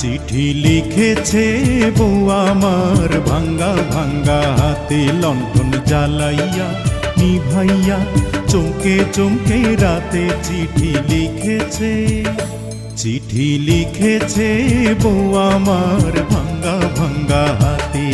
চিঠি লিখেছে বউ আমার ভাঙ্গা ভাঙ্গা হাতে লণ্ঠন জ্বালাইয়া নিভাইয়া চমকে চমকে রাতে চিঠি লিখেছে। চিঠি লিখেছে বউ আমার ভাঙ্গা ভাঙ্গা হাতে।